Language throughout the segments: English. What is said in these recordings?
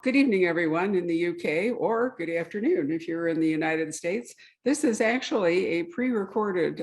Good evening, everyone in the UK, or good afternoon if you're in the United States. This is actually a pre-recorded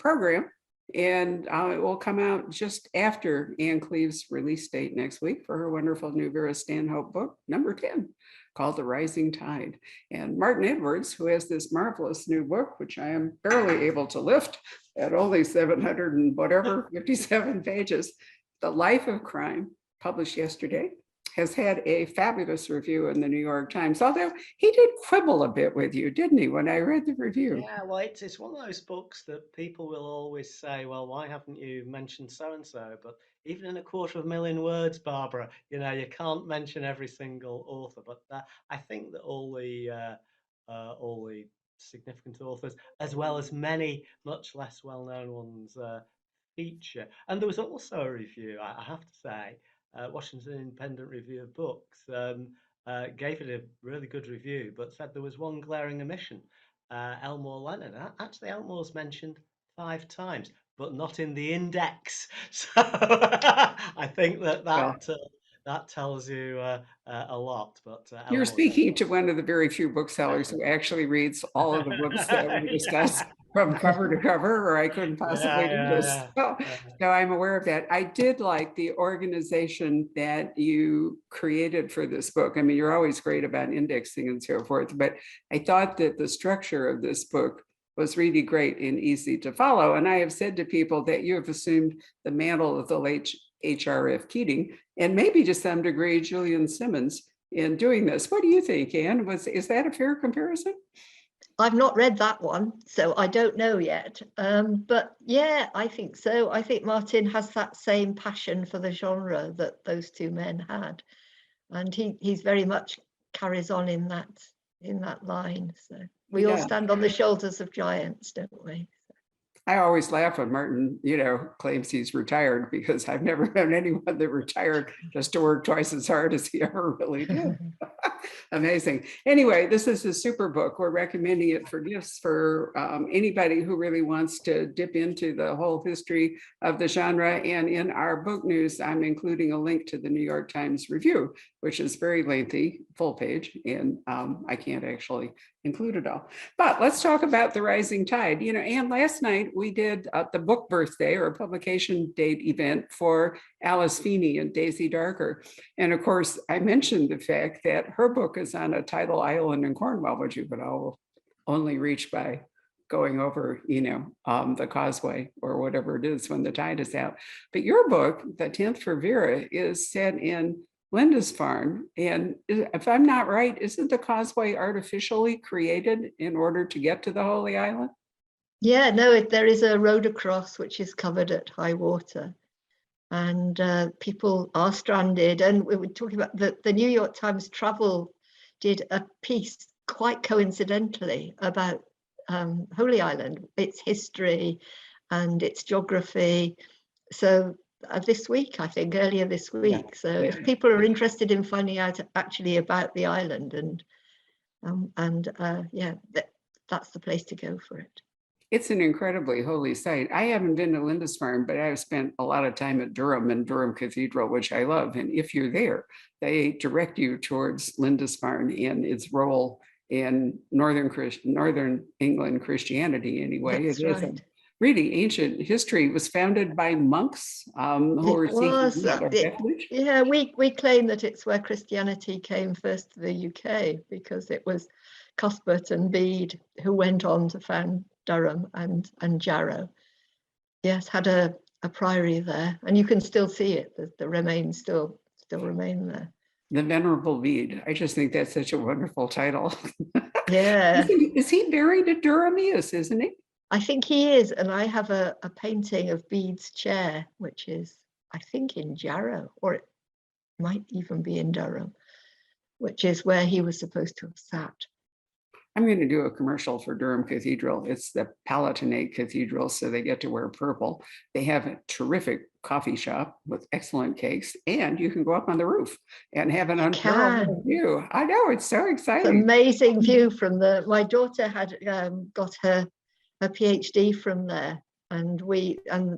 program, and it will come out just after Anne Cleeves' release date next week for her wonderful new Vera Stanhope book, number 10, called The Rising Tide. And Martin Edwards, who has this marvelous new book, which I am barely able to lift at only 700 and whatever, 57 pages, The Life of Crime, published yesterday, has had a fabulous review in the New York Times, although he did quibble a bit with you, didn't he, when I read the review? Yeah, well, it's one of those books that people will always say, well, why haven't you mentioned so and so? But even in 250,000 words, Barbara, you can't mention every single author. But I think that all the significant authors, as well as many much less well-known ones, feature. And there was also a review, I have to say, Washington Independent Review of Books gave it a really good review, but said there was one glaring omission. Elmore Leonard. Actually, Elmore's mentioned 5 times, but not in the index. So I think Well, that tells you a lot. But you're Elmore's speaking to one of the very few booksellers who actually reads all of the books that we discuss from cover to cover, or I couldn't yeah, possibly do this. yeah, So I'm aware of that. I did like the organization that you created for this book. I mean, you're always great about indexing and so forth, but I thought that the structure of this book was really great and easy to follow. And I have said to people that you have assumed the mantle of the late H.R.F. Keating, and maybe to some degree, Julian Simmons, in doing this. What do you think, Anne? Is that a fair comparison? I've not read that one, so I don't know yet. But yeah, I think so. I think Martin has that same passion for the genre that those two men had, and he's very much carries on in that line. So we all Yeah. stand on the shoulders of giants, don't we? I always laugh when Martin, claims he's retired, because I've never known anyone that retired just to work twice as hard as he ever really did. Amazing. Anyway, this is a super book. We're recommending it for gifts for anybody who really wants to dip into the whole history of the genre. And in our book news, I'm including a link to the New York Times review, which is very lengthy, full page, and I can't actually include it all. But let's talk about The Rising Tide. And last night we did the book birthday or publication date event for Alice Feeney and Daisy Darker. And of course, I mentioned the fact that her book is on a tidal island in Cornwall, which you could all only reach by going over, the causeway or whatever it is when the tide is out. But your book, The 10th for Vera, is set in Lindisfarne. And if I'm not right, isn't the causeway artificially created in order to get to the Holy Island? Yeah, no, there is a road across which is covered at high water, and people are stranded. And we were talking about the New York Times Travel did a piece quite coincidentally about Holy Island, its history and its geography. So this week, I think, earlier this week. Yeah. So if people are interested in finding out actually about the island, that's the place to go for it. It's an incredibly holy site. I haven't been to Lindisfarne, but I've spent a lot of time at Durham and Durham Cathedral, which I love. And if you're there, they direct you towards Lindisfarne and its role in Northern England Christianity anyway. That's right. Really ancient history. It was founded by monks who were seeking refuge. Yeah, we claim that it's where Christianity came first to the UK, because it was Cuthbert and Bede who went on to found Durham and Jarrow. Yes, had a priory there, and you can still see it. The remains still remain there. The Venerable Bede. I just think that's such a wonderful title. Yeah. Is he buried at Durham? He is, isn't he? I think he is, and I have a painting of Bede's chair, which is, I think, in Jarrow, or it might even be in Durham, which is where he was supposed to have sat. I'm going to do a commercial for Durham Cathedral. It's the Palatinate Cathedral, so they get to wear purple. They have a terrific coffee shop with excellent cakes, and you can go up on the roof and have an unparalleled view. I know, it's so exciting. It's an amazing view from my daughter had got her PhD from there, and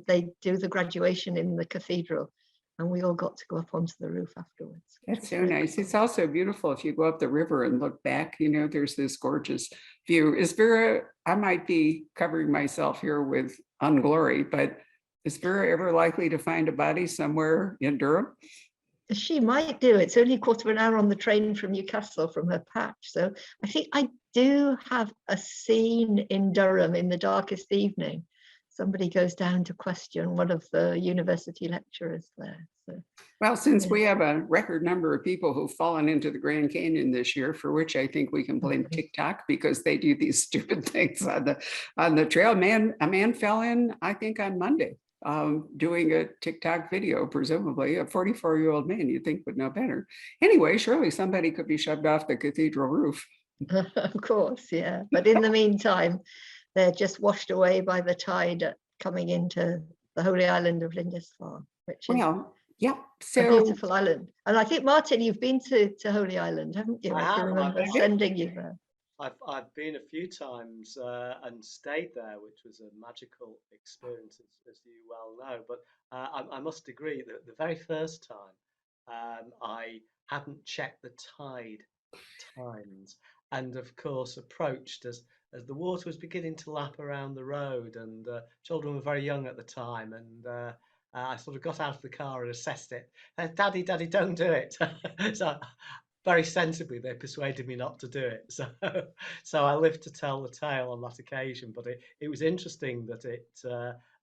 they do the graduation in the cathedral, and we all got to go up onto the roof afterwards. That's so nice. It's also beautiful if you go up the river and look back, there's this gorgeous view. Is Vera, I might be covering myself here with unglory, but is Vera ever likely to find a body somewhere in Durham? She might do. It's only a quarter of an hour on the train from Newcastle from her patch. So I think I do have a scene in Durham in The Darkest Evening. Somebody goes down to question one of the university lecturers there. So, well, since yeah. we have a record number of people who've fallen into the Grand Canyon this year, for which I think we can blame TikTok because they do these stupid things on the trail. A man fell in, I think, on Monday. Doing a TikTok video, presumably a 44-year-old man you'd think would know better. Anyway, surely somebody could be shoved off the cathedral roof. Of course, yeah. But in the meantime, they're just washed away by the tide coming into the holy island of Lindisfarne, which is yeah, a beautiful island. And I think, Martin, you've been to Holy Island, haven't you? I can remember sending you there. I've been a few times and stayed there, which was a magical experience, as you well know. But I must agree that the very first time I hadn't checked the tide times, and of course approached as the water was beginning to lap around the road, and children were very young at the time, and I sort of got out of the car and assessed it. Daddy, don't do it. So very sensibly, they persuaded me not to do it. So I lived to tell the tale on that occasion. But it was interesting that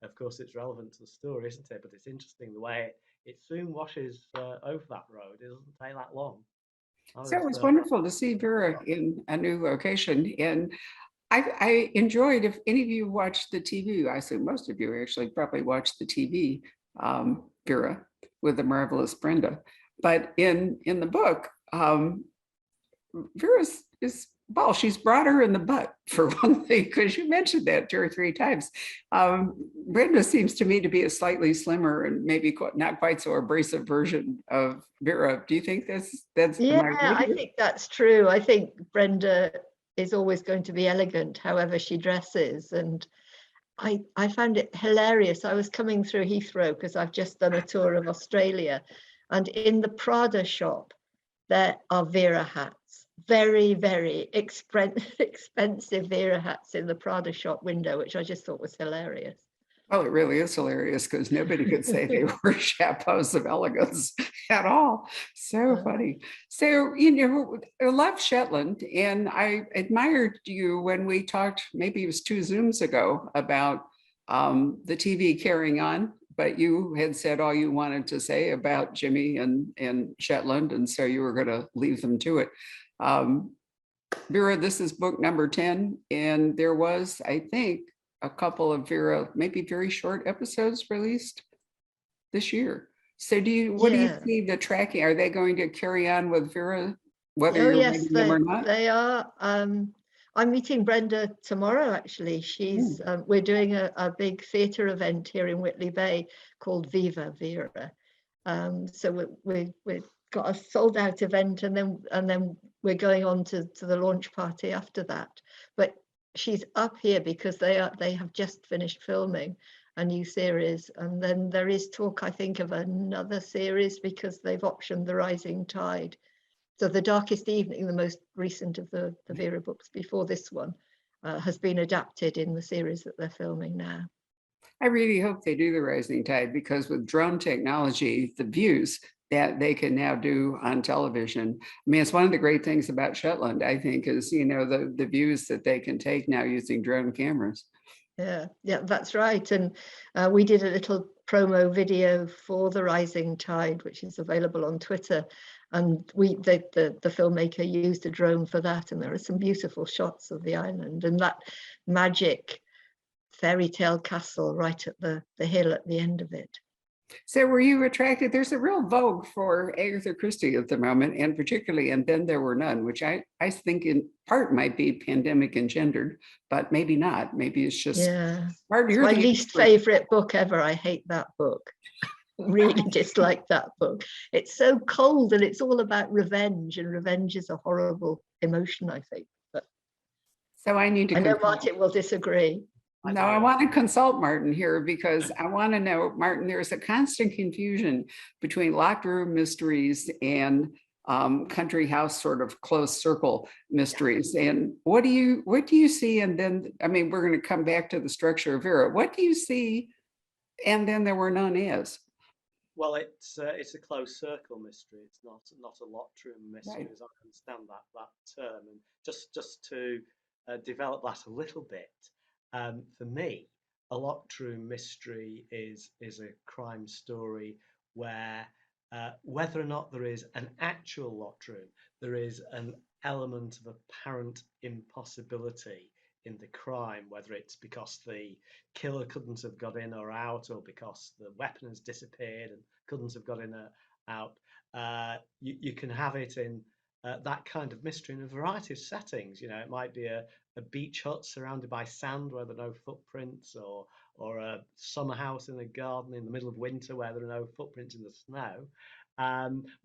of course, it's relevant to the story, isn't it? But it's interesting the way it soon washes over that road. It doesn't take that long. So it was wonderful to see Vera in a new location. And I enjoyed, if any of you watched the TV, I assume most of you actually probably watched the TV, Vera, with the marvelous Brenda. But in the book, Vera well, she's broader in the butt for one thing, because you mentioned that 2 or 3 times. Brenda seems to me to be a slightly slimmer and maybe not quite so abrasive version of Vera. Do you think that's yeah, I think that's true. I think Brenda is always going to be elegant, however she dresses, and I found it hilarious. I was coming through Heathrow because I've just done a tour of Australia, and in the Prada shop there are Vera hats, very, very expensive Vera hats in the Prada shop window, which I just thought was hilarious. Well, it really is hilarious because nobody could say they were chapeaus of elegance at all. So funny. So, I love Shetland, and I admired you when we talked, maybe it was 2 Zooms ago, about the TV carrying on, but you had said all you wanted to say about Jimmy and Shetland, and so you were going to leave them to it. Vera, this is book number 10, and there was, I think, a couple of Vera, maybe very short episodes released this year. So what do you see the tracking? Are they going to carry on with Vera, whether you're reading them or not? They are. I'm meeting Brenda tomorrow, actually. She's we're doing a big theatre event here in Whitley Bay called Viva Vera. So we've got a sold out event, and then we're going on to the launch party after that. But she's up here because they have just finished filming a new series, and then there is talk, I think, of another series because they've optioned The Rising Tide. So The Darkest Evening, the most recent of the Vera books before this one, has been adapted in the series that they're filming now. I really hope they do The Rising Tide, because with drone technology, the views that they can now do on television. I mean, it's one of the great things about Shetland, I think, is, the views that they can take now using drone cameras. Yeah, that's right. And we did a little promo video for The Rising Tide, which is available on Twitter. And the filmmaker used a drone for that. And there are some beautiful shots of the island and that magic fairy tale castle right at the hill at the end of it. So were you attracted? There's a real vogue for Agatha Christie at the moment, and particularly And Then There Were None, which I think in part might be pandemic engendered, but maybe not. Maybe it's just it's my least favorite book ever. I hate that book. Really dislike that book. It's so cold, and it's all about revenge, and revenge is a horrible emotion, I think. But so I know Martin will disagree. No, I want to consult Martin here because I want to know, Martin, there's a constant confusion between locked room mysteries and country house sort of closed circle mysteries. And what do you see? And then, I mean, we're going to come back to the structure of Vera. What do you see? And then there were none as. Well, it's a closed circle mystery. It's not a locked room mystery, Right. as I understand that term. And just to develop that a little bit, for me, a locked room mystery is a crime story where whether or not there is an actual locked room, there is an element of apparent impossibility in the crime, whether it's because the killer couldn't have got in or out, or because the weapon has disappeared and couldn't have got in or out. You can have it in that kind of mystery in a variety of settings. You know, it might be a beach hut surrounded by sand where there are no footprints, or a summer house in a garden in the middle of winter where there are no footprints in the snow.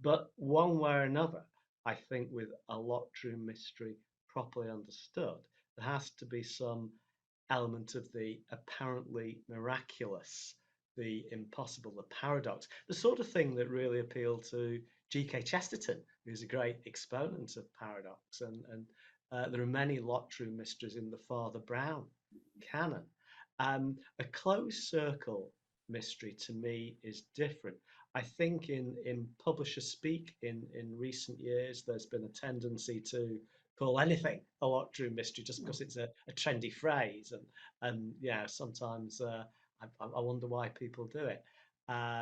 But one way or another, I think with a locked room mystery properly understood, there has to be some element of the apparently miraculous, the impossible, the paradox, the sort of thing that really appealed to G.K. Chesterton, who's a great exponent of paradox. And there are many locked room mysteries in the Father Brown canon. A closed circle mystery to me is different. I think in publisher speak in recent years, there's been a tendency to call anything a locked room mystery just because it's a trendy phrase, and yeah, sometimes I wonder why people do it,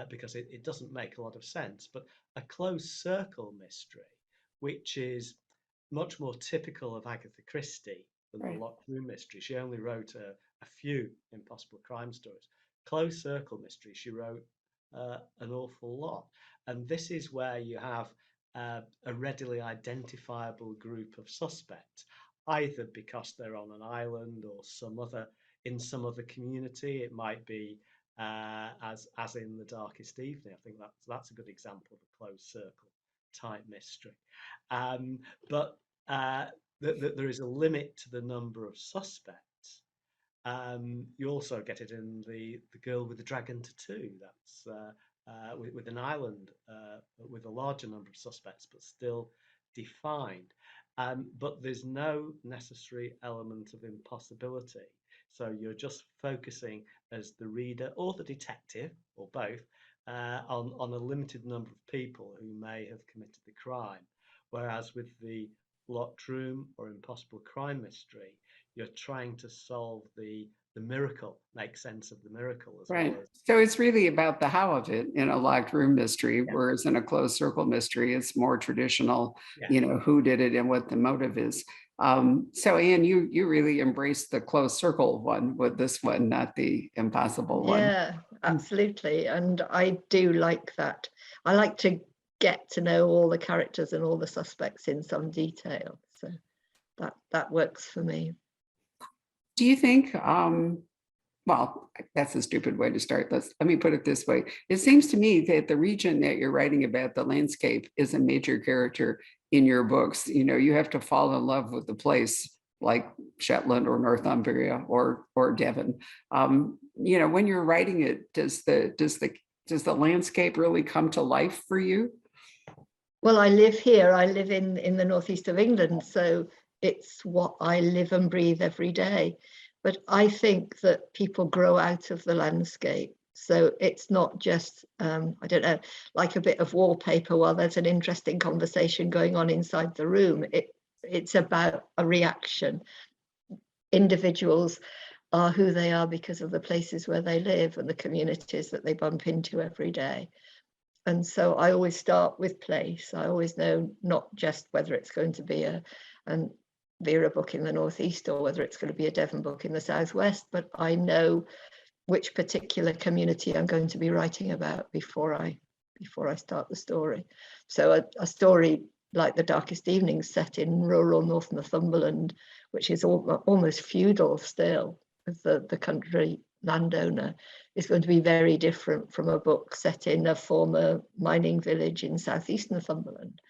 because it doesn't make a lot of sense. But a closed circle mystery, which is much more typical of Agatha Christie than the Right. locked room mystery. She only wrote a few impossible crime stories. Closed circle mystery, she wrote an awful lot, and this is where you have a readily identifiable group of suspects, either because they're on an island or in some other community. It might be as in The Darkest Evening. I think that's a good example of a closed circle type mystery. But there is a limit to the number of suspects. You also get it in the Girl with the Dragon Tattoo. That's with an island with a larger number of suspects, but still defined. But there's no necessary element of impossibility. So you're just focusing as the reader or the detective, or both, on a limited number of people who may have committed the crime. Whereas with the locked room or impossible crime mystery, you're trying to solve the miracle, make sense of the miracle as Right. well as. So it's really about the how of it in a locked room mystery, Yeah. whereas in a closed circle mystery, it's more traditional, Yeah. who did it and what the motive is. So Anne, you really embraced the closed circle one with this one, not the impossible one. Yeah, absolutely. And I do like that. I like to get to know all the characters and all the suspects in some detail. So that works for me. Do you think, well, that's a stupid way to start. Let me put it this way. It seems to me that the region that you're writing about, the landscape, is a major character in your books. You have to fall in love with the place, like Shetland or Northumbria or Devon. When you're writing it, does the landscape really come to life for you? Well, I live here. I live in the northeast of England, so it's what I live and breathe every day. But I think that people grow out of the landscape. So it's not just, I don't know, like a bit of wallpaper while there's an interesting conversation going on inside the room. It's about a reaction. Individuals are who they are because of the places where they live and the communities that they bump into every day. And so I always start with place. I always know not just whether it's going to be a Vera book in the northeast or whether it's going to be a Devon book in the southwest, but I know which particular community I'm going to be writing about before I start the story. So a story like The Darkest Evening set in rural North Northumberland, which is almost feudal still, with the country landowner, is going to be very different from a book set in a former mining village in southeast Northumberland,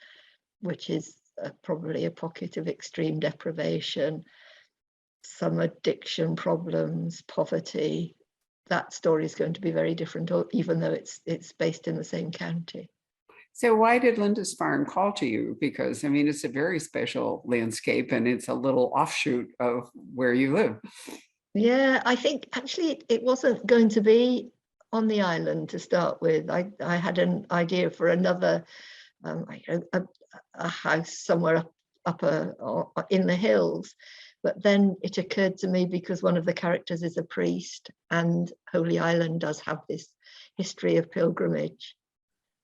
which is probably a pocket of extreme deprivation. some addiction problems, poverty, that story is going to be very different, even though it's based in the same county. So why did Lindisfarne call to you? Because I mean, it's a very special landscape and it's a little offshoot of where you live. Yeah, I think actually it wasn't going to be on the island to start with. I had an idea for another, a house somewhere up in the hills. But then it occurred to me, because one of the characters is a priest, and Holy Island does have this history of pilgrimage,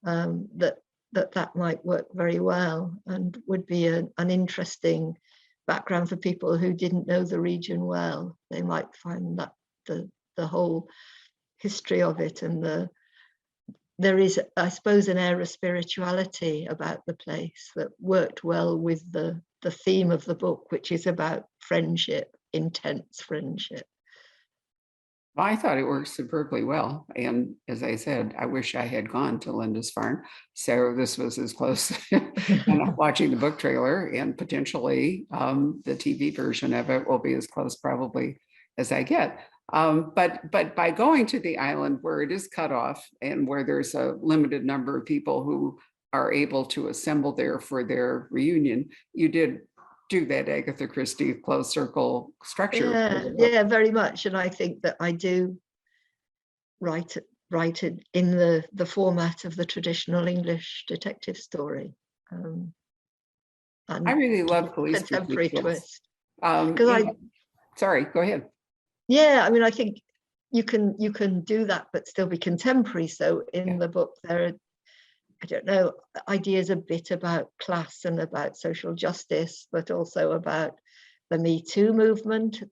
that might work very well and would be an interesting background for people who didn't know the region well. They might find that the whole history of it, and there is, I suppose, an air of spirituality about the place that worked well with the theme of the book, which is about friendship, intense friendship. Well, I thought it worked superbly well. And as I said, I wish I had gone to Lindisfarne. So this was as close. And watching the book trailer, and potentially the TV version of it will be as close probably as I get. But by going to the island where it is cut off and where there's a limited number of people who are able to assemble there for their reunion, you did do that Agatha Christie closed circle structure. Yeah, very much. And I think that I do write it in the format of the traditional English detective story. And I really love police contemporary twist. Sorry, go ahead. Yeah, I mean, I think you can do that, but still be contemporary. So in the book, there are, I don't know, ideas a bit about class and about social justice, but also about the Me Too movement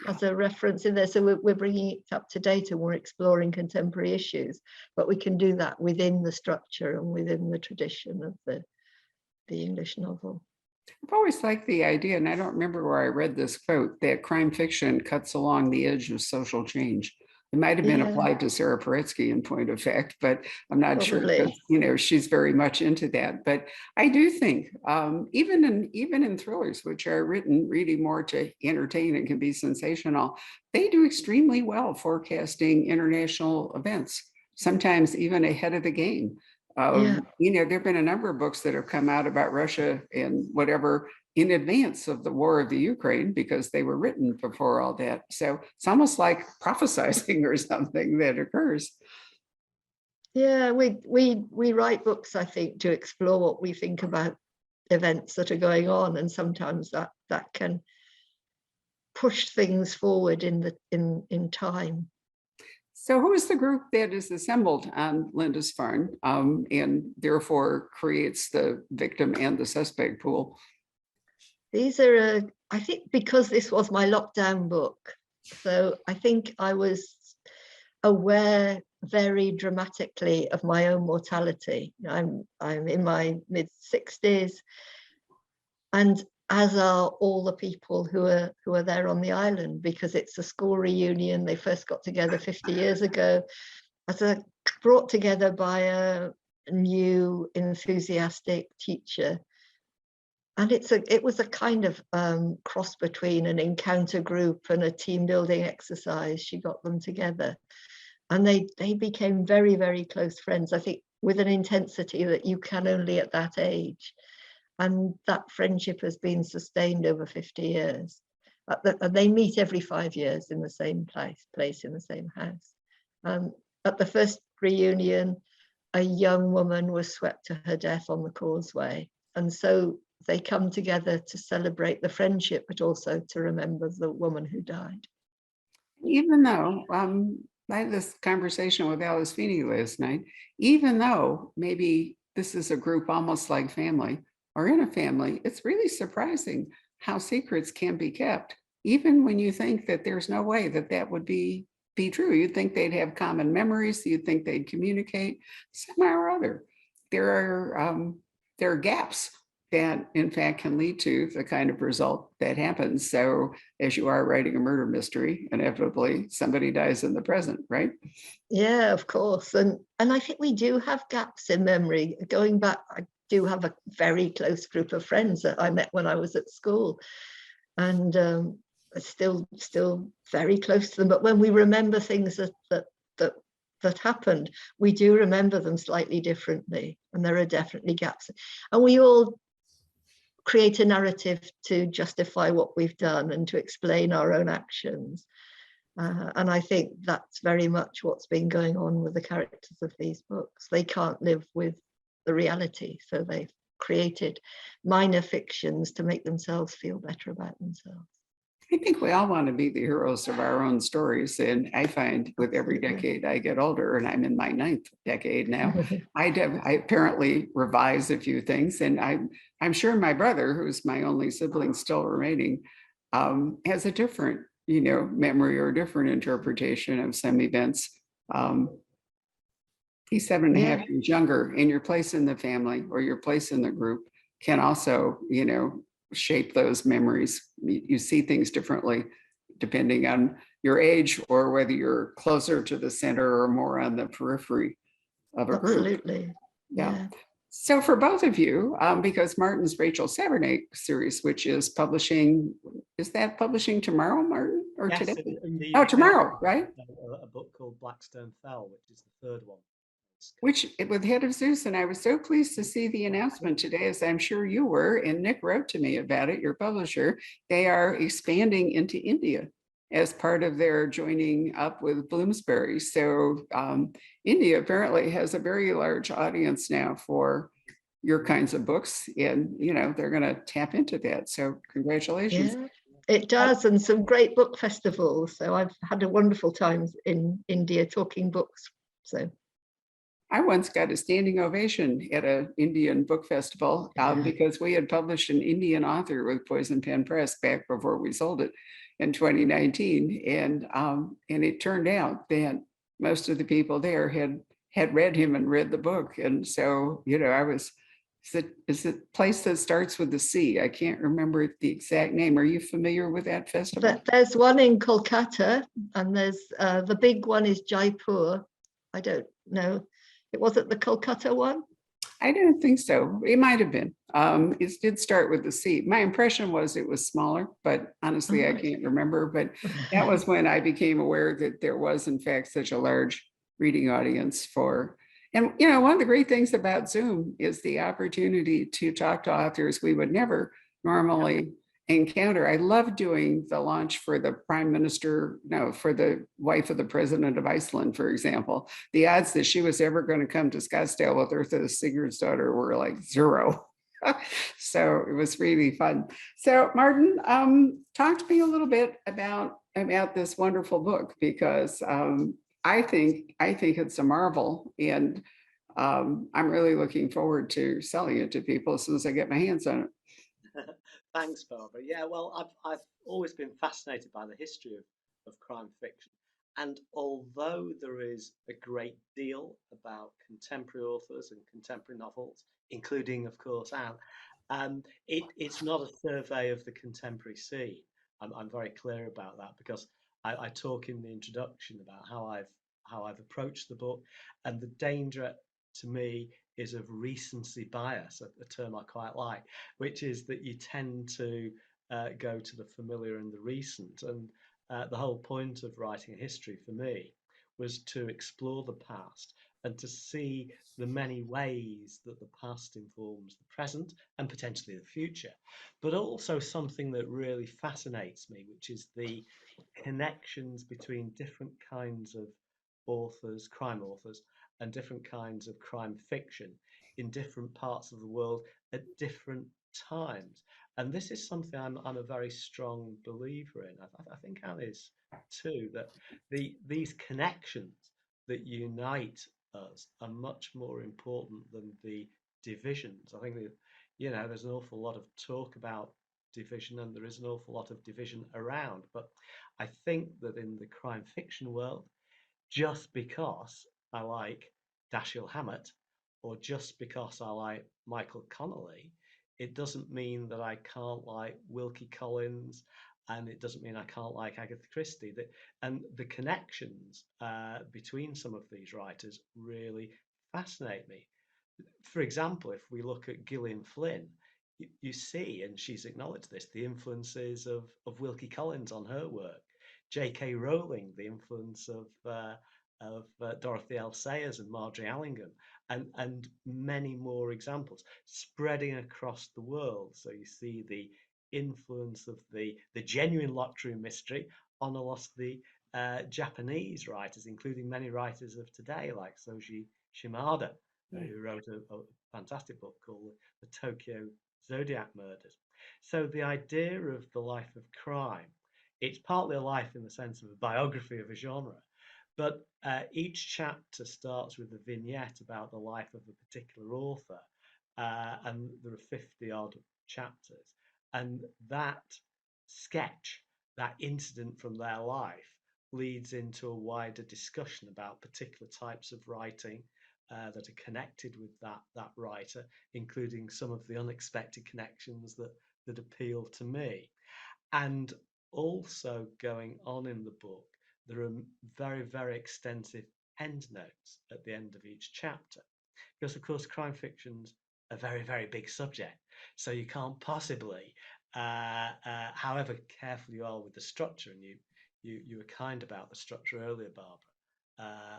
as a reference in there. So we're bringing it up to date and we're exploring contemporary issues, but we can do that within the structure and within the tradition of the English novel. I've always liked the idea, and I don't remember where I read this quote, that crime fiction cuts along the edge of social change. It might have been applied to Sarah Paretsky in point of fact, but I'm not sure, because she's very much into that. But I do think even in thrillers, which are written really more to entertain and can be sensational, they do extremely well forecasting international events, sometimes even ahead of the game. There have been a number of books that have come out about Russia and whatever in advance of the war of the Ukraine, because they were written before all that. So it's almost like prophesizing or something that occurs. Yeah, we write books, I think, to explore what we think about events that are going on, and sometimes that can push things forward in time. So who is the group that is assembled on Lindisfarne and therefore creates the victim and the suspect pool? These are, I think, because this was my lockdown book, so I think I was aware very dramatically of my own mortality. I'm in my mid-60s, and as are all the people who are there on the island, because it's a school reunion. They first got together 50 years ago, brought together by a new enthusiastic teacher. And it was a kind of cross between an encounter group and a team building exercise. She got them together, and they became very, very close friends, I think, with an intensity that you can only at that age. And that friendship has been sustained over 50 years. They meet every 5 years in the same place in the same house. At the first reunion, a young woman was swept to her death on the causeway. And so they come together to celebrate the friendship, but also to remember the woman who died. Even though I had this conversation with Alice Feeney last night, even though maybe this is a group almost like family or in a family, it's really surprising how secrets can be kept, even when you think that there's no way that would be true. You'd think they'd have common memories. You'd think they'd communicate somehow or other. There are gaps that in fact can lead to the kind of result that happens. So as you are writing a murder mystery, inevitably somebody dies in the present, right? Yeah, of course. And I think we do have gaps in memory. Going back, I do have a very close group of friends that I met when I was at school. And still very close to them. But when we remember things that happened, we do remember them slightly differently, and there are definitely gaps. And we all create a narrative to justify what we've done and to explain our own actions. And I think that's very much what's been going on with the characters of these books. They can't live with the reality, so they've created minor fictions to make themselves feel better about themselves. I think we all want to be the heroes of our own stories. And I find with every Absolutely. decade I get older, and I'm in my 9th decade now, I apparently revise a few things. And I'm sure my brother, who's my only sibling still remaining, has a different, memory or different interpretation of some events. He's 7.5 years younger, and your place in the family or your place in the group can also, shape those memories. You see things differently depending on your age or whether you're closer to the center or more on the periphery of a group. Absolutely. Yeah. So for both of you, because Martin's Rachel Sabernet series, which is publishing, is that publishing tomorrow, Martin, or Yes, today? in the Oh, UK, tomorrow, right? a book called Blackstone Fell, which is the third one. Which with Head of Zeus, and I was so pleased to see the announcement today, as I'm sure you were, and Nick wrote to me about it, your publisher. They are expanding into India as part of their joining up with Bloomsbury. So India apparently has a very large audience now for your kinds of books, and they're going to tap into that. So congratulations. Yeah, it does, and some great book festivals. So I've had a wonderful time in India talking books. So I once got a standing ovation at an Indian book festival because we had published an Indian author with Poison Pen Press back before we sold it in 2019, and it turned out that most of the people there had read him and read the book, and so I was. Is it place that starts with the C? I can't remember the exact name. Are you familiar with that festival? there's one in Kolkata, and there's the big one is Jaipur. I don't know. It wasn't the Kolkata one? I don't think so. It might have been. It did start with the C. My impression was it was smaller, but honestly, I can't remember. But that was when I became aware that there was, in fact, such a large reading audience for. And, one of the great things about Zoom is the opportunity to talk to authors we would never normally encounter. I love doing the launch for the prime minister, no, for the wife of the president of Iceland, for example. The odds that she was ever going to come to Scottsdale with Eartha Sigurdsdóttir were like 0. So it was really fun. So Martin, talk to me a little bit about this wonderful book, because I think it's a marvel, and I'm really looking forward to selling it to people as soon as I get my hands on it. Thanks, Barbara. Yeah, well, I've always been fascinated by the history of crime fiction. And although there is a great deal about contemporary authors and contemporary novels, including, of course, Anne, it's not a survey of the contemporary scene. I'm very clear about that because I talk in the introduction about how I've approached the book, and the danger to me is of recency bias, a term I quite like, which is that you tend to go to the familiar and the recent. And the whole point of writing a history for me was to explore the past and to see the many ways that the past informs the present and potentially the future. But also something that really fascinates me, which is the connections between different kinds of authors, crime authors, and different kinds of crime fiction in different parts of the world at different times. And this is something I'm a very strong believer in. I think Anne is too, that these connections that unite us are much more important than the divisions. I think that, there's an awful lot of talk about division, and there is an awful lot of division around. But I think that in the crime fiction world, just because I like Dashiell Hammett, or just because I like Michael Connolly, it doesn't mean that I can't like Wilkie Collins, and it doesn't mean I can't like Agatha Christie. And the connections between some of these writers really fascinate me. For example, if we look at Gillian Flynn, you see, and she's acknowledged this, the influences of Wilkie Collins on her work, J.K. Rowling, the influence of Dorothy L. Sayers and Marjorie Allingham, and many more examples spreading across the world. So you see the influence of the genuine locked room mystery on a lot of the Japanese writers, including many writers of today, like Soji Shimada, who wrote a fantastic book called The Tokyo Zodiac Murders. So the idea of the life of crime, it's partly a life in the sense of a biography of a genre, but each chapter starts with a vignette about the life of a particular author, and there are 50 odd chapters. And that sketch, that incident from their life, leads into a wider discussion about particular types of writing that are connected with that writer, including some of the unexpected connections that appeal to me. And also going on in the book, there are very, very extensive endnotes at the end of each chapter. Because, of course, crime fiction's a very, very big subject. So you can't possibly, however careful you are with the structure, and you were kind about the structure earlier, Barbara,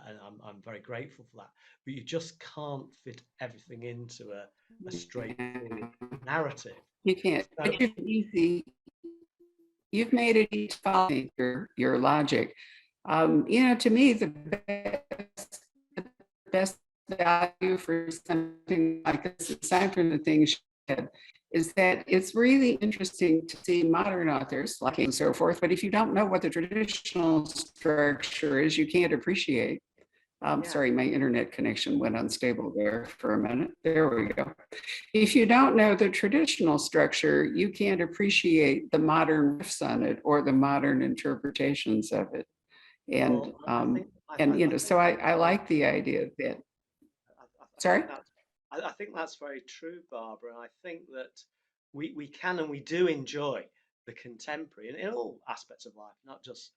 and I'm very grateful for that. But you just can't fit everything into a straightforward narrative. You can't. So, It's easy. You've made it easy to follow your logic. To me, the best value for something like this, aside from the things she said, is that it's really interesting to see modern authors like and so forth. But if you don't know what the traditional structure is, you can't appreciate. yeah. Sorry, my internet connection went unstable there for a minute. There we go. If you don't know the traditional structure, you can't appreciate the modern riffs on it or the modern interpretations of it. And so I like the idea that. Sorry? I think that's very true, Barbara. And I think that we can and we do enjoy the contemporary in all aspects of life, not just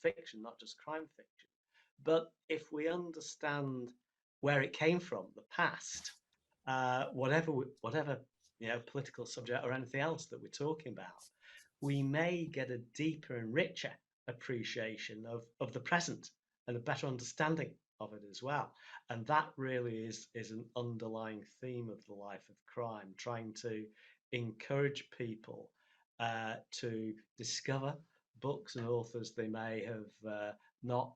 fiction, not just crime fiction. But if we understand where it came from, the past, whatever political subject or anything else that we're talking about, we may get a deeper and richer appreciation of the present and a better understanding of it as well. And that really is an underlying theme of the life of crime, trying to encourage people to discover books and authors they may have not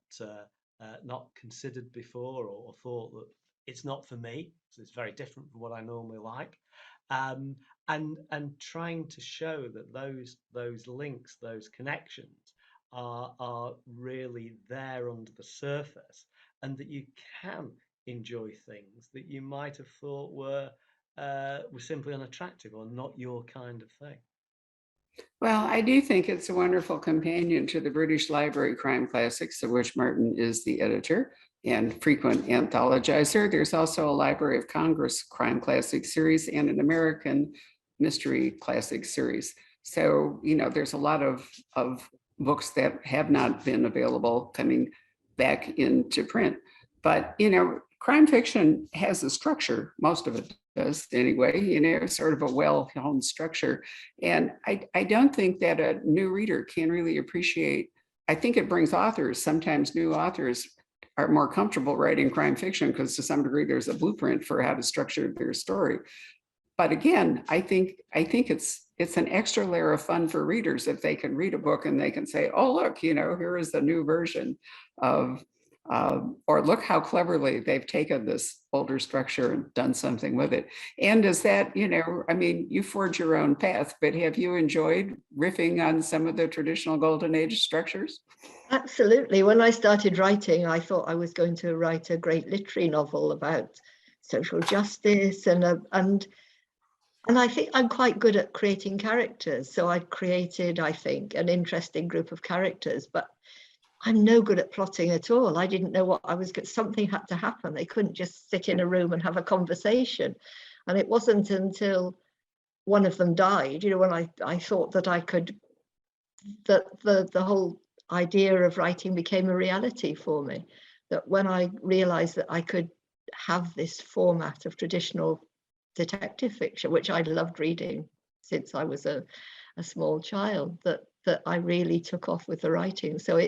considered before, or thought that it's not for me, so it's very different from what I normally like, and trying to show that those links, those connections are really there under the surface, and that you can enjoy things that you might have thought were simply unattractive or not your kind of thing. Well, I do think it's a wonderful companion to the British Library Crime Classics, of which Martin is the editor and frequent anthologizer. There's also a Library of Congress Crime Classic series and an American Mystery Classic series. So, there's a lot of books that have not been available coming back into print. But, crime fiction has a structure, most of it does anyway, sort of a well-honed structure. And I don't think that a new reader can really appreciate. I think it brings authors, sometimes new authors are more comfortable writing crime fiction because to some degree there's a blueprint for how to structure their story. But again, I think it's an extra layer of fun for readers if they can read a book and they can say, oh, look, here is the new version of, or look how cleverly they've taken this older structure and done something with it. And is that, you forge your own path, but have you enjoyed riffing on some of the traditional Golden Age structures? Absolutely. When I started writing, I thought I was going to write a great literary novel about social justice, and I think I'm quite good at creating characters. So I created, I think, an interesting group of characters, but I'm no good at plotting at all. I didn't know what I was going. Something had to happen. They couldn't just sit in a room and have a conversation. And it wasn't until one of them died, when I thought that I could, that the whole idea of writing became a reality for me. That when I realized that I could have this format of traditional detective fiction, which I loved reading since I was a small child, that I really took off with the writing. So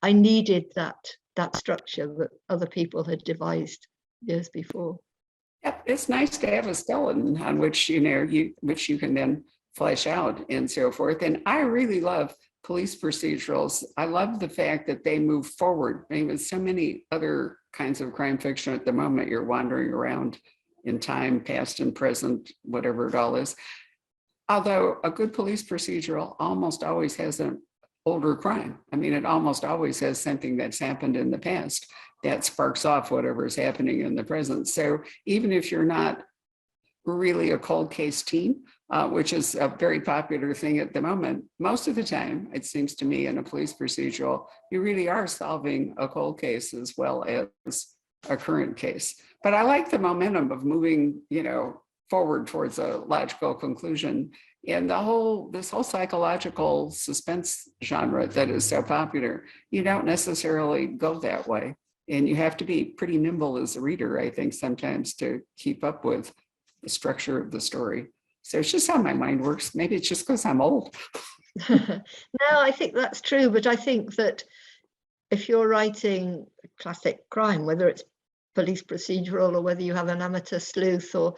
I needed that structure that other people had devised years before. Yep, it's nice to have a skeleton on which you can then flesh out and so forth. And I really love police procedurals. I love the fact that they move forward. I mean, with so many other kinds of crime fiction at the moment, you're wandering around in time, past and present, whatever it all is. Although a good police procedural almost always has an older crime. I mean, it almost always has something that's happened in the past that sparks off whatever is happening in the present. So even if you're not really a cold case team, which is a very popular thing at the moment, most of the time, it seems to me, in a police procedural, you really are solving a cold case as well as a current case. But I like the momentum of moving, forward towards a logical conclusion. And this whole psychological suspense genre that is so popular, you don't necessarily go that way. And you have to be pretty nimble as a reader, I think, sometimes to keep up with the structure of the story. So it's just how my mind works. Maybe it's just because I'm old. No, I think that's true. But I think that if you're writing classic crime, whether it's police procedural or whether you have an amateur sleuth, or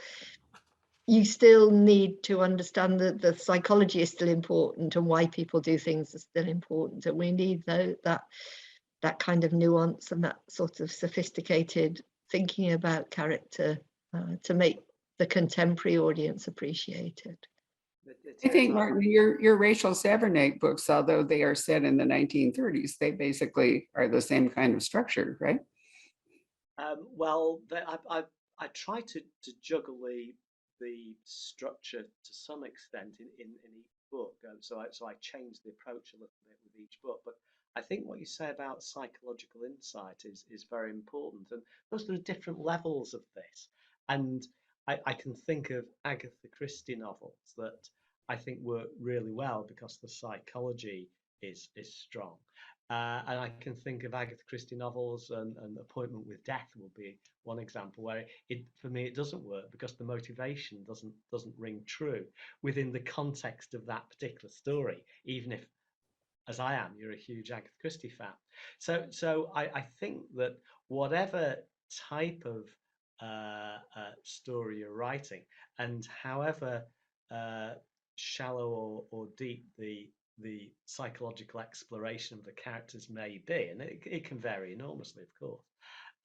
you still need to understand that the psychology is still important and why people do things is still important. And we need that kind of nuance and that sort of sophisticated thinking about character to make the contemporary audience appreciate it. I think, Martin, your Rachel Savernick books, although they are set in the 1930s, they basically are the same kind of structure, right? Well, I try to juggle the structure to some extent in each book, so I change the approach a little bit with each book. But I think what you say about psychological insight is very important, and those are different levels of this. And I can think of Agatha Christie novels that I think work really well because the psychology is strong. And I can think of Agatha Christie novels, and Appointment with Death will be one example where for me it doesn't work because the motivation doesn't ring true within the context of that particular story, even if, as I am, you're a huge Agatha Christie fan. So I think that whatever type of story you're writing, and however shallow or deep the psychological exploration of the characters may be, and it can vary enormously, of course.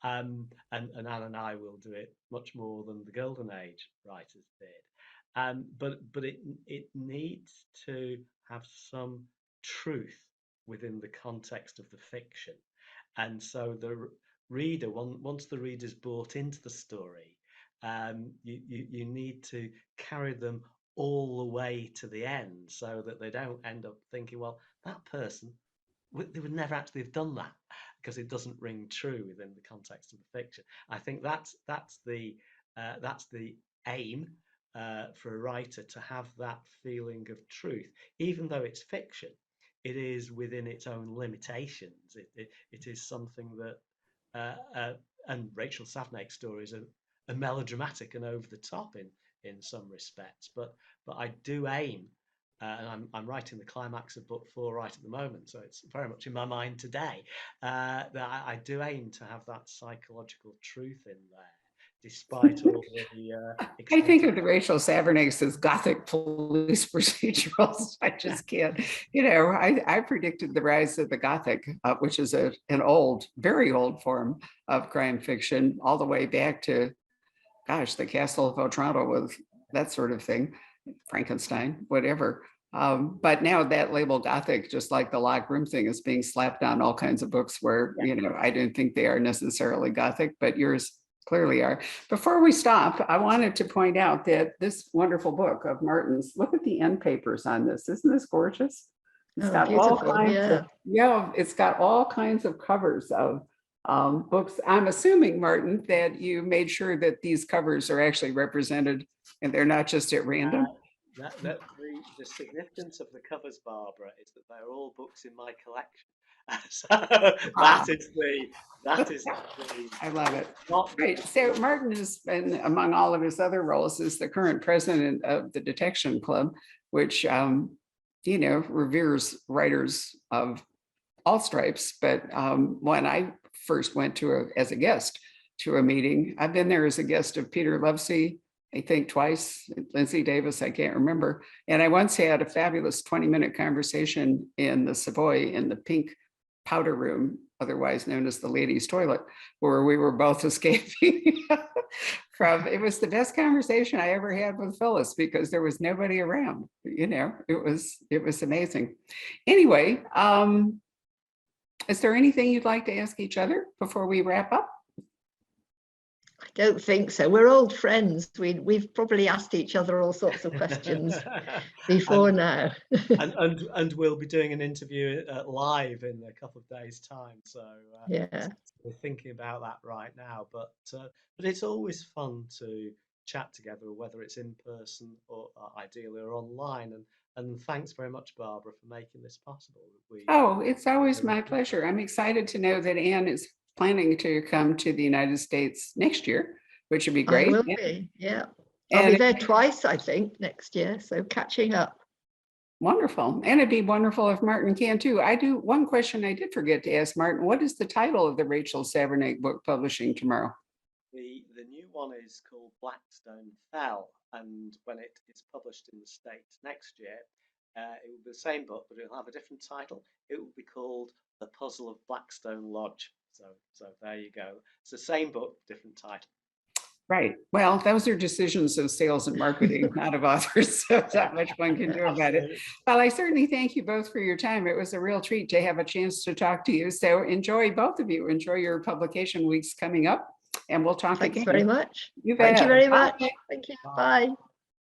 And Anne and I will do it much more than the Golden Age writers did. But it needs to have some truth within the context of the fiction, and so the reader, once the reader's bought into the story, you need to carry them all the way to the end so that they don't end up thinking, well, that person, they would never actually have done that because it doesn't ring true within the context of the fiction. I think that's the aim for a writer, to have that feeling of truth, even though it's fiction. It is within its own limitations. It is something that, and Rachel Savnake's stories are melodramatic and over the top in some respects, but I do aim, and I'm writing the climax of book 4 right at the moment, so it's very much in my mind today, that I do aim to have that psychological truth in there, despite all the I think of the Rachel Savernak's as Gothic police procedurals. I just can't. I predicted the rise of the Gothic, which is an old, very old form of crime fiction, all the way back to, gosh, the Castle of Otranto with that sort of thing, Frankenstein, whatever. But now that label Gothic, just like the locked room thing, is being slapped on all kinds of books where, I don't think they are necessarily Gothic, but yours clearly are. Before we stop, I wanted to point out that this wonderful book of Martin's, look at the end papers on this. Isn't this gorgeous? It's got all kinds it's got all kinds of covers of books. I'm assuming, Martin, that you made sure that these covers are actually represented and they're not just at random. The significance of the covers, Barbara, is that they're all books in my collection. So that is the I love it. not Great. So Martin has been, among all of his other roles, is the current president of the Detection Club, which, reveres writers of all stripes. But when I first went as a guest to a meeting, I've been there as a guest of Peter Lovesey, I think twice, Lindsay Davis, I can't remember. And I once had a fabulous 20-minute conversation in the Savoy in the pink powder room, otherwise known as the ladies' toilet, where we were both escaping from. It was the best conversation I ever had with Phyllis because there was nobody around. It was amazing. Anyway, is there anything you'd like to ask each other before we wrap up? I don't think so. We're old friends. We've probably asked each other all sorts of questions before now. and we'll be doing an interview live in a couple of days' time. So Yeah. we're thinking about that right now. But it's always fun to chat together, whether it's in person or ideally or online. And thanks very much, Barbara, for making this possible. It's always my pleasure. I'm excited to know that Anne is planning to come to the United States next year, which would be great. I will be, yeah. I'll be there twice, I think, next year. So catching up. Wonderful. And it'd be wonderful if Martin can too. One question I did forget to ask Martin. What is the title of the Rachel Savernick book publishing tomorrow? The new one is called Blackstone Fell, and when it is published in the States next year, it will be the same book, but it'll have a different title. It will be called The Puzzle of Blackstone Lodge. So there you go. It's the same book, different title. Right. Well, those are decisions of sales and marketing, not of authors. So it's not much one can do about it. Well, I certainly thank you both for your time. It was a real treat to have a chance to talk to you. So both of you, enjoy your publication weeks coming up, and we'll talk again. Thanks very much. You bet. Thank you very Bye. much. Thank you. Bye.